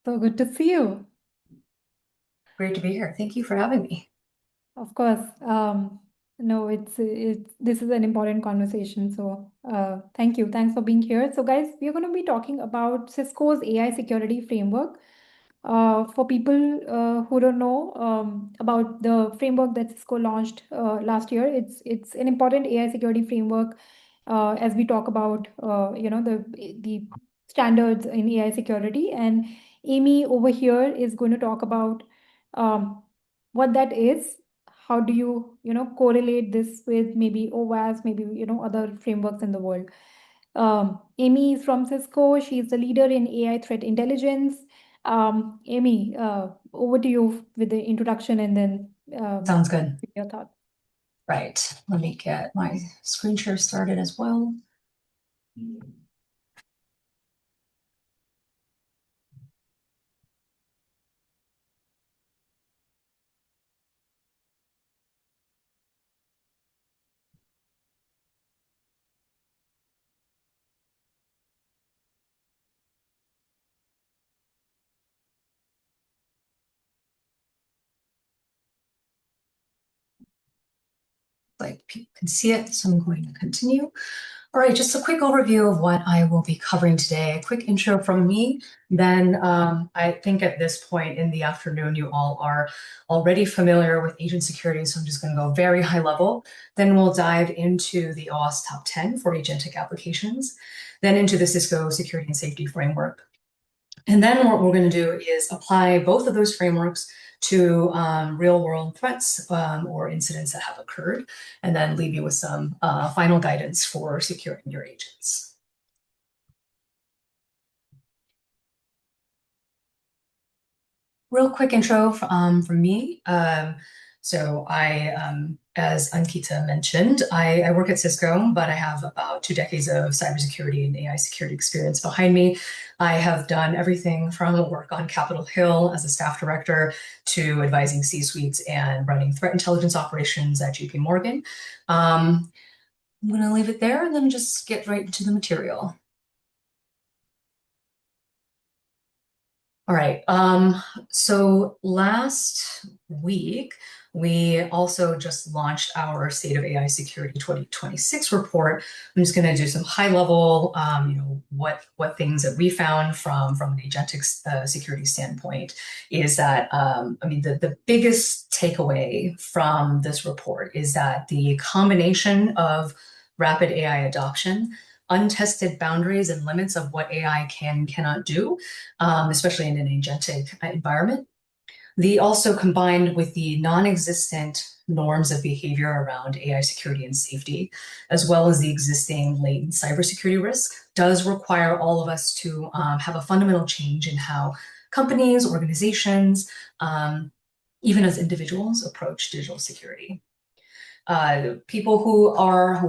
So good to see you. Great to be here. Thank you for having me. Of course. No, this is an important conversation. So thank you. Thanks for being here. So guys, we're going to be talking about Cisco's AI security framework. For people who don't know about the framework that Cisco launched last year, it's an important AI security framework as we talk about the standards in AI security. And Amy over here is going to talk about um, what that is. How do you correlate this with maybe OWASP, maybe other frameworks in the world. Amy is from Cisco. She's the leader in AI threat intelligence. Amy, over to you with the introduction and then Sounds good. your thoughts. Right. Let me get my screen share started as well. Like people can see it, so I'm going to continue. All right, just a quick overview of what I will be covering today. A quick intro from me. Then I think at this point in the afternoon, you all are already familiar with agent security, so I'm just going to go very high level. Then we'll dive into the OWASP top 10 for agentic applications, then into the Cisco Security and Safety Framework. And then what we're going to do is apply both of those frameworks to real world threats or incidents that have occurred, and then leave you with some final guidance for securing your agents. Real quick intro from me. So as Ankita mentioned, I work at Cisco, but I have about 2 decades of cybersecurity and AI security experience behind me. I have done everything from work on Capitol Hill as a staff director to advising C-suites and running threat intelligence operations at JP Morgan. I'm going to leave it there and then just get right into the material. All right. So last week, we also just launched our State of AI Security 2026 report. I'm just going to do some high level, what things that we found from an agentic security standpoint is that, the biggest takeaway from this report is that the combination of rapid AI adoption, untested boundaries and limits of what AI cannot do, especially in an agentic environment. The also combined with the non-existent norms of behavior around AI security and safety, as well as the existing latent cybersecurity risk, does require all of us to have a fundamental change in how companies, organizations, even as individuals approach digital security. People who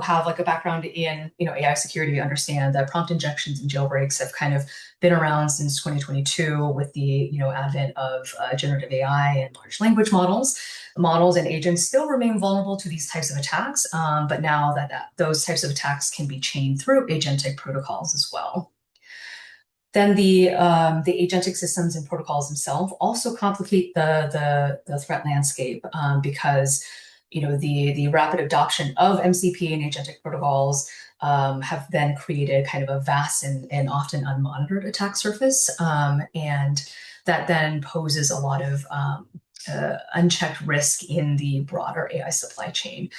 have like a background in AI security understand that prompt injections and jailbreaks have kind of been around since 2022 with the advent of generative AI and large language models. Models and agents still remain vulnerable to these types of attacks, but now that those types of attacks can be chained through agentic protocols as well. Then the agentic systems and protocols themselves also complicate the threat landscape because the rapid adoption of MCP and agentic protocols have then created kind of a vast and often unmonitored attack surface, and that then poses a lot of unchecked risk in the broader AI supply chain,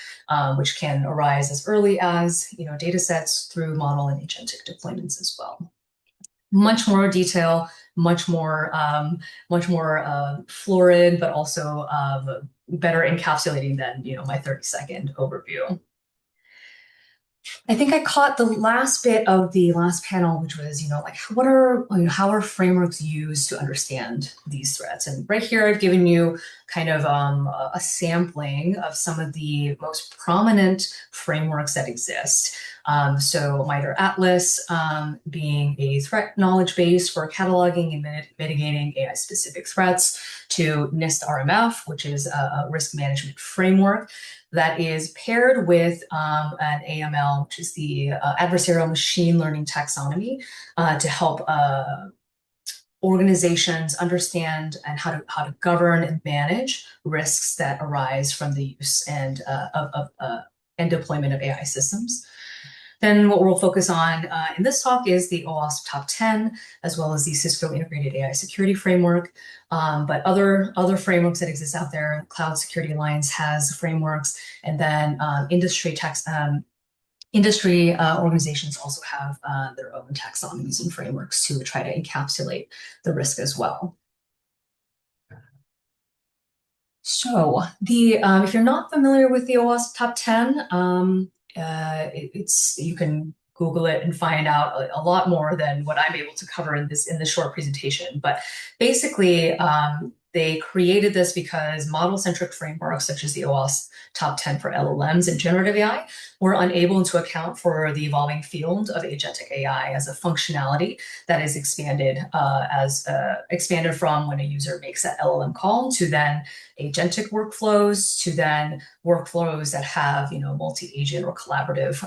which can arise as early as data sets through model and agentic deployments as well. Much more detail, much more florid, but also better encapsulating than my 30-second overview. I think I caught the last bit of the last panel, which was, how are frameworks used to understand these threats? And right here, I've given you kind of a sampling of some of the most prominent frameworks that exist. So MITRE Atlas being a threat knowledge base for cataloging and mitigating AI-specific threats, to NIST RMF, which is a risk management framework that is paired with an AML, which is the adversarial machine learning taxonomy, to help organizations understand and how to govern and manage risks that arise from the use and deployment of AI systems. Then what we'll focus on in this talk is the OWASP Top 10, as well as the Cisco Integrated AI Security Framework. But other frameworks that exist out there, Cloud Security Alliance has frameworks, and then industry organizations also have their own taxonomies and frameworks to try to encapsulate the risk as well. So if you're not familiar with the OWASP Top 10, you can Google it and find out a lot more than what I'm able to cover in this short presentation. But basically, they created this because model-centric frameworks such as the OWASP Top 10 for LLMs and generative AI were unable to account for the evolving field of agentic AI as a functionality that is expanded from when a user makes that LLM call to then agentic workflows to then workflows that have multi-agent or collaborative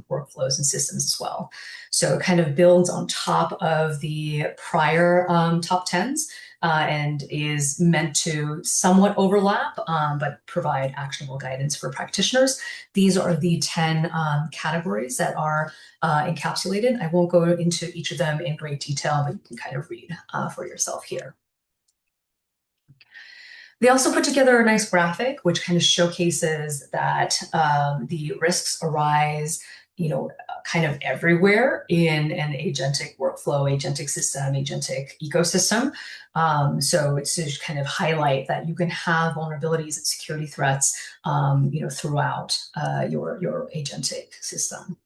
workflows and systems as well. So it kind of builds on top of the prior top 10s and is meant to somewhat overlap but provide actionable guidance for practitioners. These are the 10 categories that are encapsulated. I won't go into each of them in great detail, but you can kind of read for yourself here. They also put together a nice graphic which kind of showcases that the risks arise, kind of everywhere in an agentic workflow, agentic system, agentic ecosystem. So it's to kind of highlight that you can have vulnerabilities and security threats, throughout your agentic system.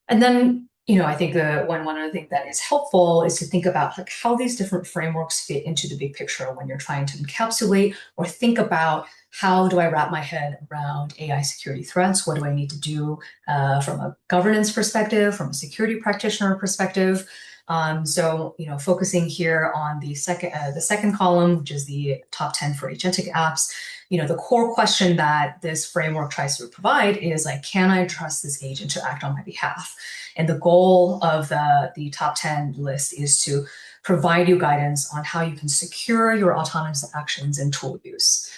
And then I think one other thing that is helpful is to think about how these different frameworks fit into the big picture when you're trying to encapsulate or think about how do I wrap my head around AI security threats? What do I need to do from a governance perspective, from a security practitioner perspective? So focusing here on the second column, which is the top 10 for agentic apps. The core question that this framework tries to provide is can I trust this agent to act on my behalf? And the goal of the top 10 list is to provide you guidance on how you can secure your autonomous actions and tool use,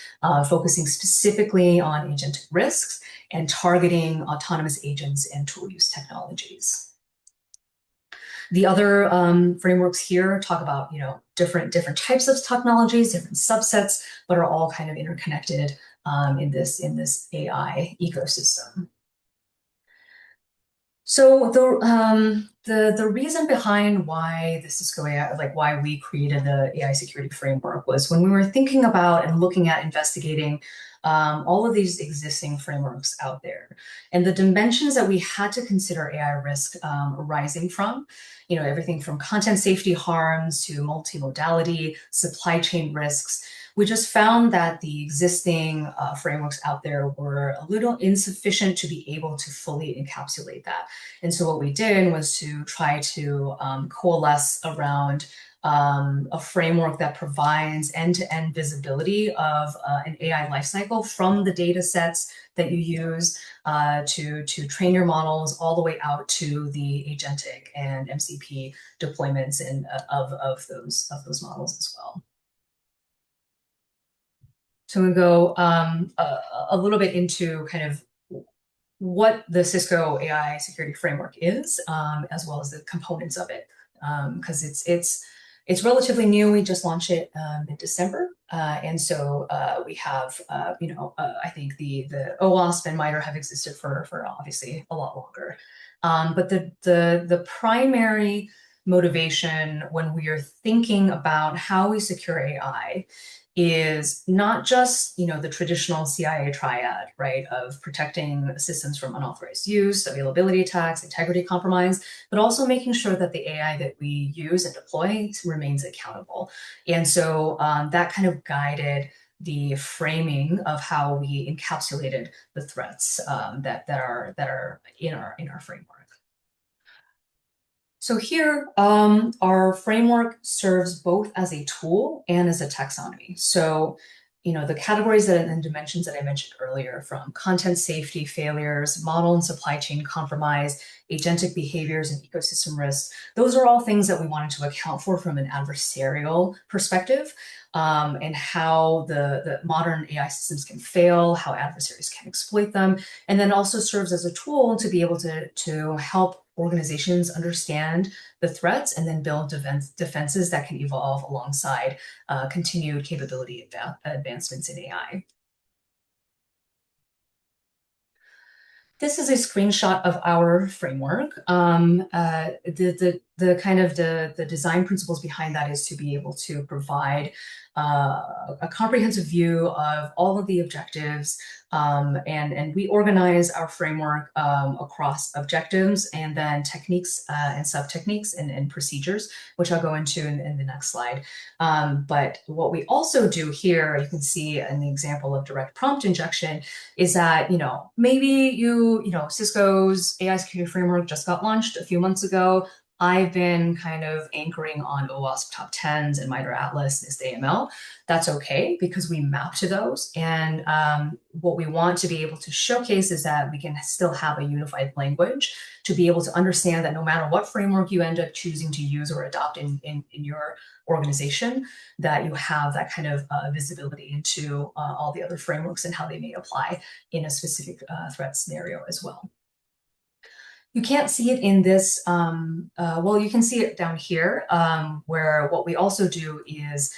focusing specifically on agentic risks and targeting autonomous agents and tool use technologies. The other frameworks here talk about different types of technologies, different subsets, but are all kind of interconnected in this AI ecosystem. So the reason behind why the Cisco AI, why we created the AI security framework, was when we were thinking about and looking at investigating all of these existing frameworks out there, and the dimensions that we had to consider AI risk arising from, everything from content safety harms to multimodality, supply chain risks. We just found that the existing frameworks out there were a little insufficient to be able to fully encapsulate that. And so what we did was to try to coalesce around a framework that provides end-to-end visibility of an AI lifecycle from the data sets that you use to train your models all the way out to the agentic and MCP deployments of those models as well. So I'm going to go a little bit into kind of what the Cisco AI Security Framework is, as well as the components of it, because it's relatively new. We just launched it in December, and so we have I think the OWASP and MITRE have existed for obviously a lot longer, but the primary motivation when we are thinking about how we secure AI is not just the traditional CIA triad, right, of protecting systems from unauthorized use, availability attacks, integrity compromise, but also making sure that the AI that we use and deploy remains accountable. And so that kind of guided the framing of how we encapsulated the threats that are in our framework. So here, our framework serves both as a tool and as a taxonomy. So the categories and dimensions that I mentioned earlier, from content safety failures, model and supply chain compromise, agentic behaviors, and ecosystem risks, those are all things that we wanted to account for from an adversarial perspective, and how the modern AI systems can fail, how adversaries can exploit them, and then also serves as a tool to be able to help organizations understand the threats and then build defenses that can evolve alongside continued capability advancements in AI. This is a screenshot of our framework. The kind of the design principles behind that is to be able to provide a comprehensive view of all of the objectives, and we organize our framework across objectives and then techniques and sub-techniques and procedures, which I'll go into in the next slide. But what we also do here, you can see in the example of direct prompt injection, is that, maybe Cisco's AI security framework just got launched a few months ago. I've been kind of anchoring on OWASP top 10s and MITRE Atlas NIST AML. That's okay because we map to those. And what we want to be able to showcase is that we can still have a unified language to be able to understand that no matter what framework you end up choosing to use or adopt in your organization, that you have that kind of visibility into all the other frameworks and how they may apply in a specific threat scenario as well. You can't see it in this, well, you can see it down here, where what we also do is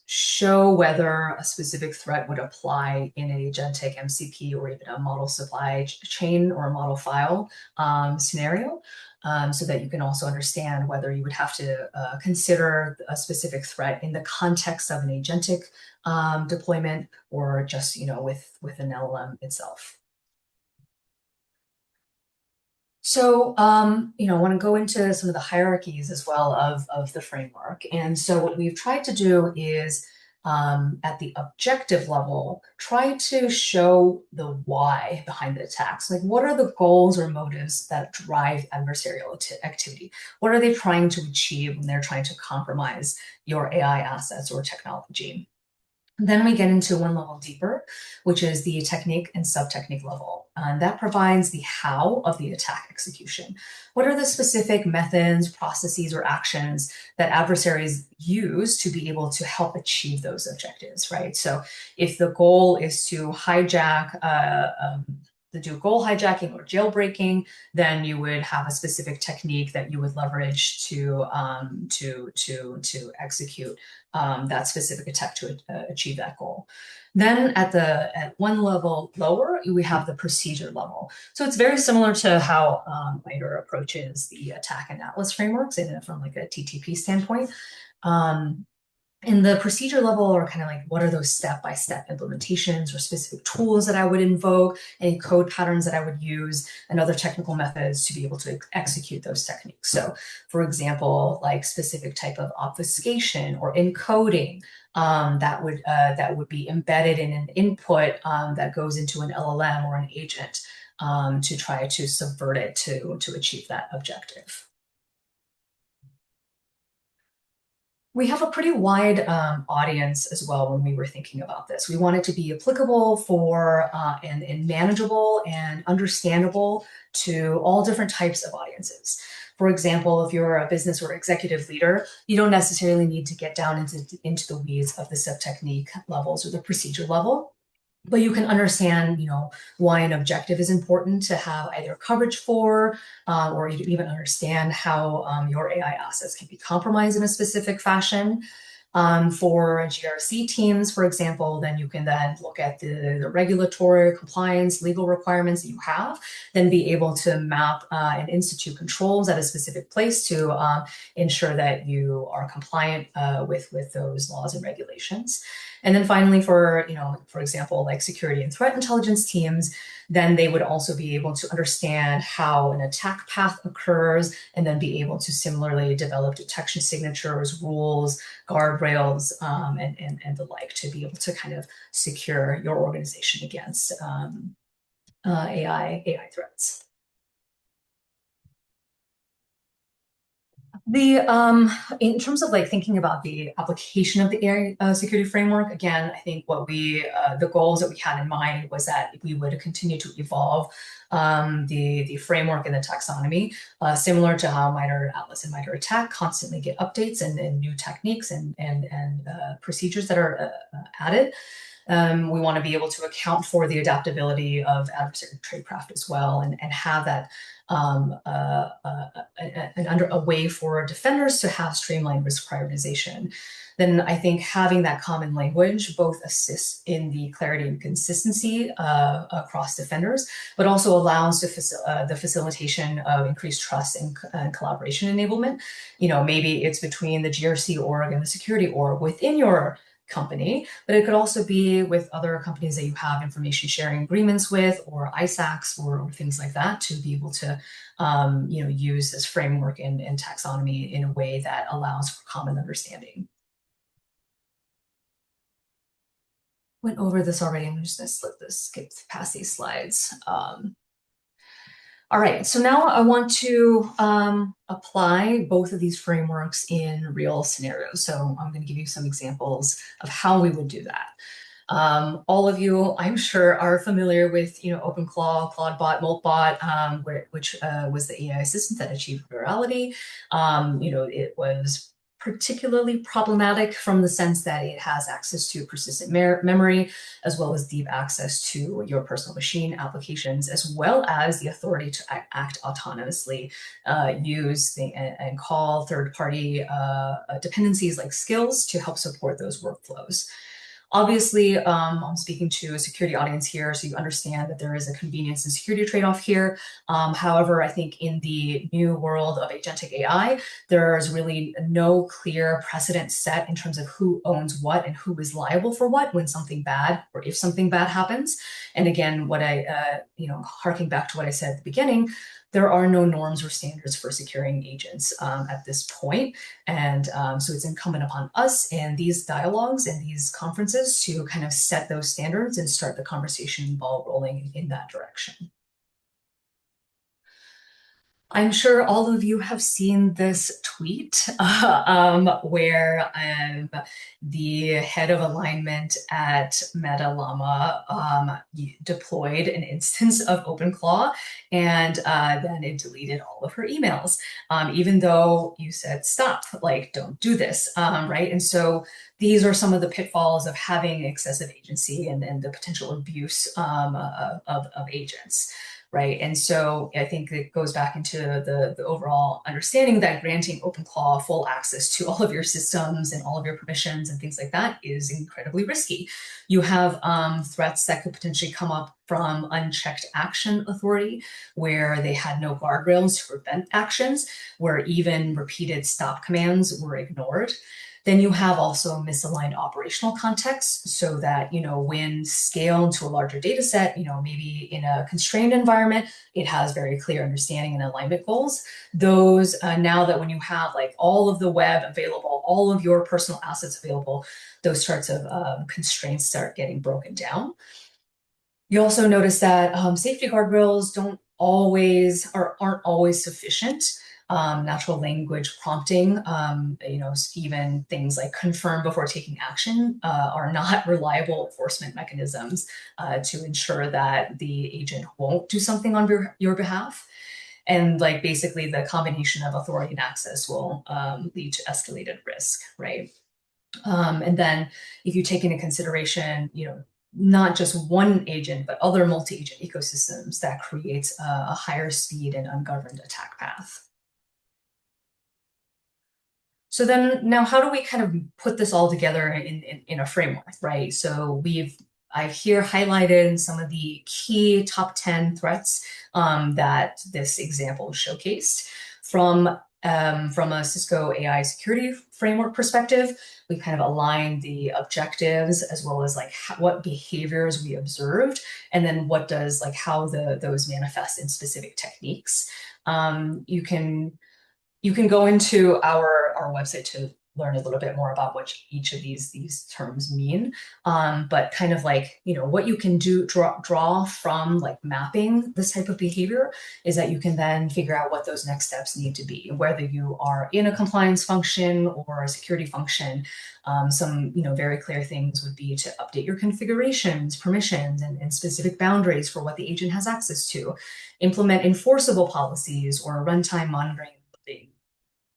show whether a specific threat would apply in an agentic MCP or even a model supply chain or a model file scenario, so that you can also understand whether you would have to consider a specific threat in the context of an agentic deployment or just with an LLM itself. So, I want to go into some of the hierarchies as well of the framework. And so what we've tried to do is, at the objective level, try to show the why behind the attacks. Like, what are the goals or motives that drive adversarial activity? What are they trying to achieve when they're trying to compromise your AI assets or technology? Then we get into one level deeper, which is the technique and sub-technique level. And that provides the how of the attack execution. What are the specific methods, processes, or actions that adversaries use to be able to help achieve those objectives, right? So if the goal is to hijack do goal hijacking or jailbreaking, then you would have a specific technique that you would leverage to execute that specific attack to achieve that goal. Then at one level lower, we have the procedure level. So it's very similar to how MITRE approaches the attack and Atlas frameworks from like a TTP standpoint. In the procedure level, or kind of like what are those step-by-step implementations or specific tools that I would invoke, any code patterns that I would use, and other technical methods to be able to execute those techniques. So for example, like specific type of obfuscation or encoding that would be embedded in an input that goes into an LLM or an agent to try to subvert it to achieve that objective. We have a pretty wide audience as well when we were thinking about this. We want it to be applicable for and manageable and understandable to all different types of audiences. For example, if you're a business or executive leader, you don't necessarily need to get down into the weeds of the sub-technique levels or the procedure level. But you can understand, why an objective is important to have either coverage for, or you even understand how your AI assets can be compromised in a specific fashion. For GRC teams, for example, then you can then look at the regulatory compliance, legal requirements that you have, then be able to map and institute controls at a specific place to ensure that you are compliant with those laws and regulations. And then finally, for example, like security and threat intelligence teams, then they would also be able to understand how an attack path occurs and then be able to similarly develop detection signatures, rules, guardrails, and the like to be able to kind of secure your organization against AI threats. In terms of like thinking about the application of the AI security framework, again, I think the goals that we had in mind was that we would continue to evolve the framework and the taxonomy, similar to how MITRE Atlas and MITRE ATT&CK constantly get updates and new techniques and procedures that are added. We want to be able to account for the adaptability of adversary tradecraft as well, and have that a way for defenders to have streamlined risk prioritization. Then I think having that common language both assists in the clarity and consistency across defenders, but also allows the facilitation of increased trust and collaboration enablement. Maybe it's between the GRC org and the security org within your company, but it could also be with other companies that you have information sharing agreements with, or ISACs, or things like that, to be able to use this framework and taxonomy in a way that allows for common understanding. Went over this already. I'm just going to skip past these slides. All right, so now I want to apply both of these frameworks in real scenarios. So I'm going to give you some examples of how we would do that. All of you, I'm sure, are familiar with OpenClaw, CloudBot, MoltBot, which was the AI assistant that achieved virality. It was particularly problematic from the sense that it has access to persistent memory, as well as deep access to your personal machine applications, as well as the authority to act autonomously, use and call third-party dependencies like skills to help support those workflows. Obviously, I'm speaking to a security audience here, so you understand that there is a convenience and security trade-off here. However, I think in the new world of agentic AI, there's really no clear precedent set in terms of who owns what and who is liable for what when something bad or if something bad happens. And again, harking back to what I said at the beginning, there are no norms or standards for securing agents at this point. And so it's incumbent upon us and these dialogues and these conferences to kind of set those standards and start the conversation ball rolling in that direction. I'm sure all of you have seen this tweet where the head of alignment at Meta Llama deployed an instance of OpenClaw, and then it deleted all of her emails, even though you said, stop, like, don't do this, right? And so these are some of the pitfalls of having excessive agency and the potential abuse of agents. Right. And so I think it goes back into the overall understanding that granting OpenClaw full access to all of your systems and all of your permissions and things like that is incredibly risky. You have threats that could potentially come up from unchecked action authority, where they had no guardrails to prevent actions, where even repeated stop commands were ignored. Then you have also misaligned operational context, so that, when scaled to a larger data set, maybe in a constrained environment, it has very clear understanding and alignment goals. Those, now that when you have like all of the web available, all of your personal assets available, those sorts of constraints start getting broken down. You also notice that safety guardrails aren't always sufficient. Natural language prompting, even things like confirm before taking action are not reliable enforcement mechanisms to ensure that the agent won't do something on your behalf. And like basically the combination of authority and access will lead to escalated risk, right? And then if you take into consideration, not just one agent, but other multi-agent ecosystems, that creates a higher speed and ungoverned attack path. So then now how do we kind of put this all together in a framework, right? So I've here highlighted some of the key top 10 threats that this example showcased. From a Cisco AI Security Framework perspective, we kind of aligned the objectives as well as like what behaviors we observed, and then how those manifest in specific techniques. You can go into our website to learn a little bit more about what each of these terms mean. But kind of like, what you can draw from like mapping this type of behavior is that you can then figure out what those next steps need to be, whether you are in a compliance function or a security function. Some very clear things would be to update your configurations, permissions, and specific boundaries for what the agent has access to, implement enforceable policies or runtime monitoring.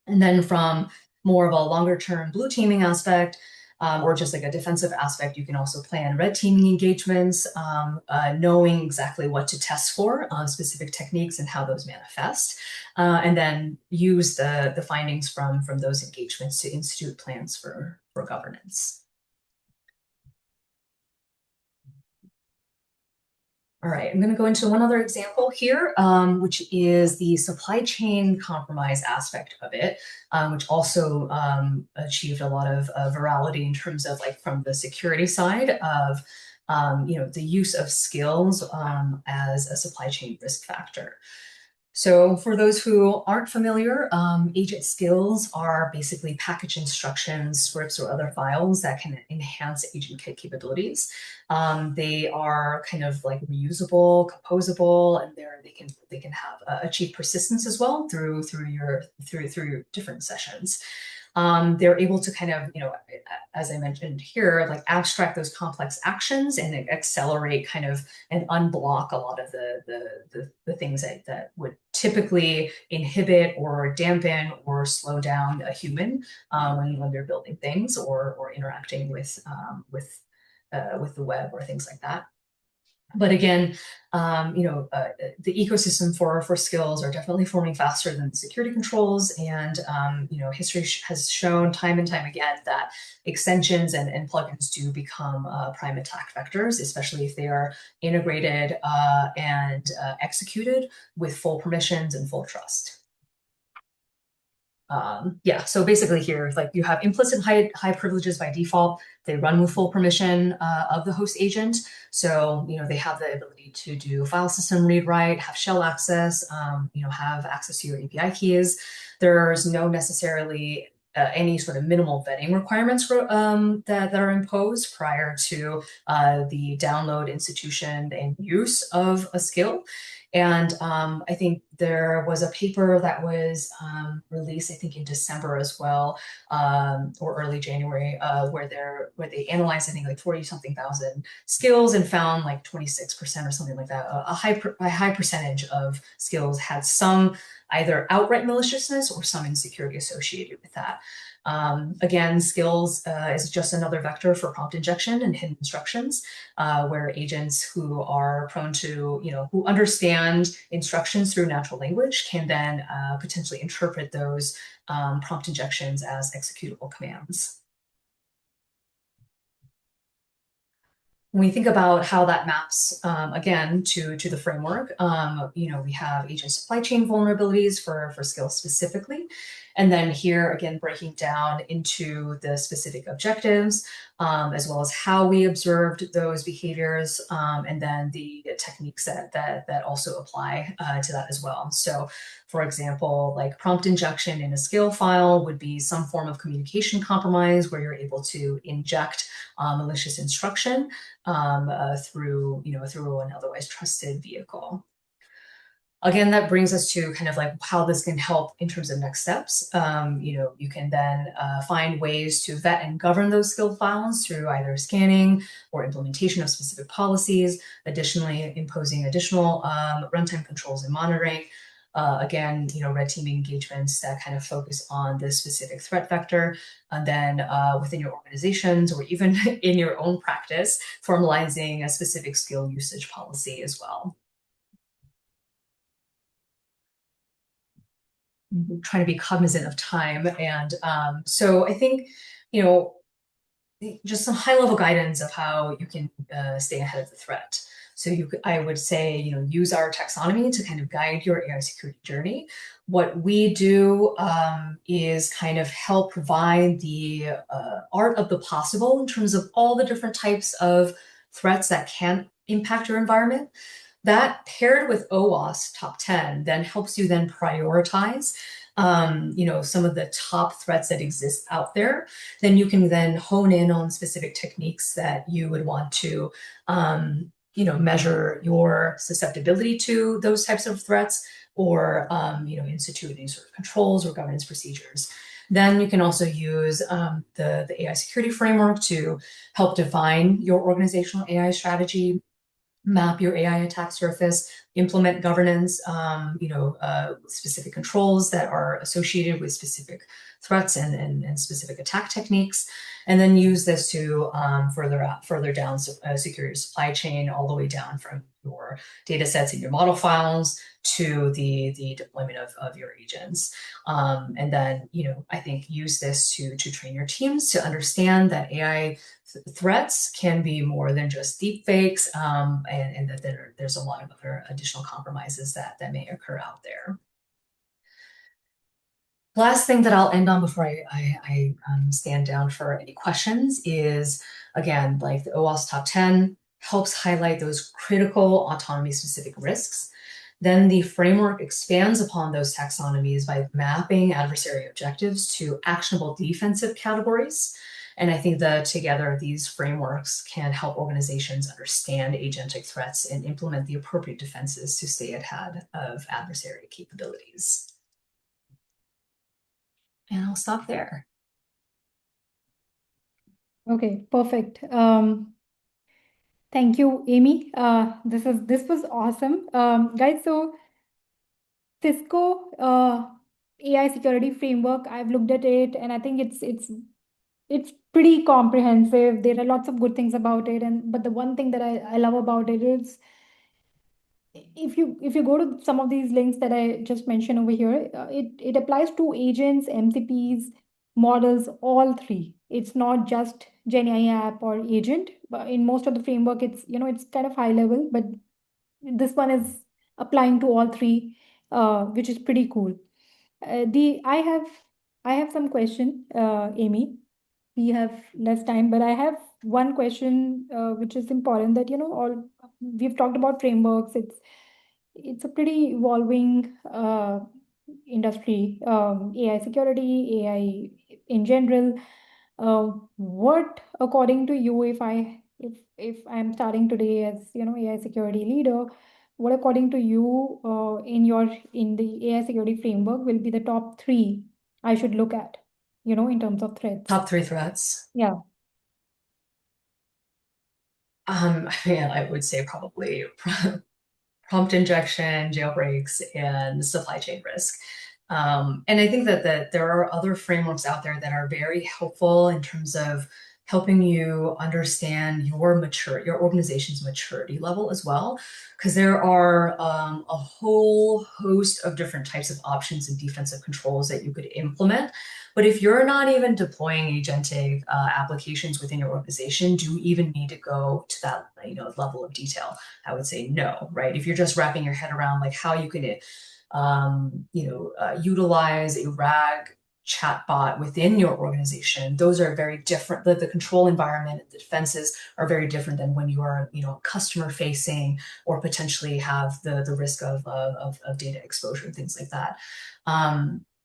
And then from more of a longer term blue teaming aspect, or just like a defensive aspect, you can also plan red teaming engagements, knowing exactly what to test for, specific techniques and how those manifest, and then use the findings from those engagements to institute plans for governance. All right, I'm going to go into one other example here, which is the supply chain compromise aspect of it, which also achieved a lot of virality in terms of like from the security side of the use of skills as a supply chain risk factor. So for those who aren't familiar, agent skills are basically package instructions, scripts, or other files that can enhance agent kit capabilities. They are kind of like reusable, composable, and they can have achieve persistence as well through your different sessions. They're able to kind of, as I mentioned here, like abstract those complex actions and accelerate kind of and unblock a lot of the things that would typically inhibit or dampen or slow down a human when they're building things or interacting with the web or things like that. But again, the ecosystem for skills are definitely forming faster than the security controls. And, history has shown time and time again that extensions and plugins do become prime attack vectors, especially if they are integrated and executed with full permissions and full trust. So basically here, like you have implicit high privileges by default. They run with full permission of the host agent. So, they have the ability to do file system read write, have shell access, have access to your API keys. There's no necessarily any sort of minimal vetting requirements that are imposed prior to the download, institution, and use of a skill. And I think there was a paper that was released, I think in December as well, or early January, where they analyzed, I think like 40-something thousand skills and found like 26% or something like that. A high percentage of skills had some either outright maliciousness or some insecurity associated with that. Again, skills is just another vector for prompt injection and hidden instructions, where agents who are prone to, who understand instructions through natural language can then potentially interpret those prompt injections as executable commands. When we think about how that maps, again, to the framework, we have agent supply chain vulnerabilities for skills specifically. And then here, again, breaking down into the specific objectives, as well as how we observed those behaviors, and then the techniques that also apply to that as well. So, for example, like prompt injection in a skill file would be some form of communication compromise where you're able to inject malicious instruction through an otherwise trusted vehicle. Again, that brings us to kind of like how this can help in terms of next steps. You can then find ways to vet and govern those skill files through either scanning or implementation of specific policies, additionally imposing additional runtime controls and monitoring. Again, red teaming engagements that kind of focus on this specific threat vector, and then within your organizations or even in your own practice, formalizing a specific skill usage policy as well. Trying to be cognizant of time. And so I think, just some high level guidance of how you can stay ahead of the threat. So I would say, use our taxonomy to kind of guide your AI security journey. What we do is kind of help provide the art of the possible in terms of all the different types of threats that can impact your environment. That paired with OWASP top 10 then helps you then prioritize some of the top threats that exist out there, then you can then hone in on specific techniques that you would want to, measure your susceptibility to those types of threats, or institute any sort of controls or governance procedures. Then you can also use the AI security framework to help define your organizational AI strategy, map your AI attack surface, implement governance, specific controls that are associated with specific threats and specific attack techniques, and then use this to further down secure your supply chain all the way down from your data sets and your model files to the deployment of your agents. And then, I think use this to train your teams to understand that AI threats can be more than just deep fakes, and that there's a lot of other additional compromises that may occur out there. Last thing that I'll end on before I stand down for any questions is, again, like the OWASP Top 10 helps highlight those critical autonomy-specific risks. Then the framework expands upon those taxonomies by mapping adversary objectives to actionable defensive categories. And I think that together these frameworks can help organizations understand agentic threats and implement the appropriate defenses to stay ahead of adversary capabilities. And I'll stop there. Okay, perfect. Thank you, Amy. This was awesome. Guys, so Cisco AI security framework, I've looked at it and I think it's pretty comprehensive. There are lots of good things about it, but the one thing that I love about it is if you go to some of these links that I just mentioned over here, it applies to agents, MCPs, models, all three. It's not just Gen AI app or agent. But in most of the framework, it's kind of high level, but this one is applying to all three, which is pretty cool. The I have some question, Amy. We have less time, but I have one question, which is important. That all we've talked about frameworks. It's a pretty evolving industry. AI security, AI in general. What, according to you, if I'm starting today as AI security leader, what according to you in the AI security framework will be the top three I should look at, in terms of threats? Top 3 threats. Yeah. I would say probably prompt injection, jailbreaks, and supply chain risk. And I think that there are other frameworks out there that are very helpful in terms of helping you understand your organization's maturity level as well, because there are a whole host of different types of options and defensive controls that you could implement. But if you're not even deploying agentic applications within your organization, do you even need to go to that level of detail? I would say no, right? If you're just wrapping your head around like how you can utilize a RAG chatbot within your organization, those are very different. The control environment, the defenses are very different than when you are, customer facing or potentially have the risk of data exposure and things like that.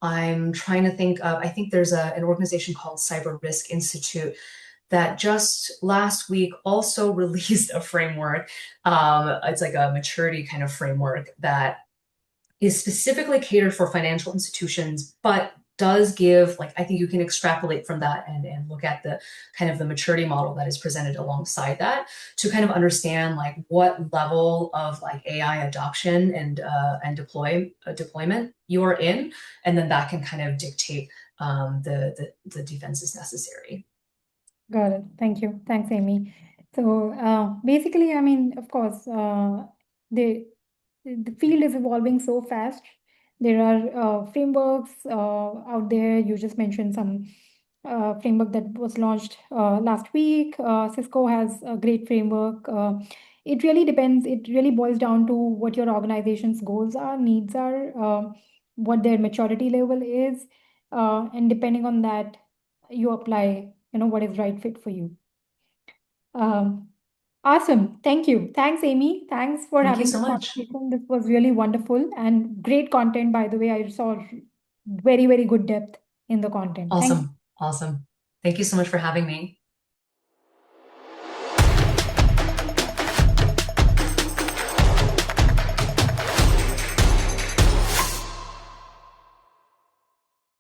I'm trying to think of, I think there's an organization called Cyber Risk Institute that just last week also released a framework. It's like a maturity kind of framework that is specifically catered for financial institutions, but does give, I think you can extrapolate from that and look at the kind of the maturity model that is presented alongside that to kind of understand what level of AI adoption and deployment you are in, and then that can kind of dictate the defenses necessary. Got it. Thank you. Thanks, Amy. So basically, I mean, of course, the field is evolving so fast. There are frameworks out there. You just mentioned some framework that was launched last week. Cisco has a great framework. It really depends. It really boils down to what your organization's goals are, needs are, what their maturity level is, and depending on that, you apply, what is right fit for you. Awesome. Thank you. Thanks, Amy. Thanks for Thank you having so this much. conversation. This was really wonderful and great content, by the way. I saw very, very good depth in the content. Thank you. Awesome. Awesome. Thank you so much for having me.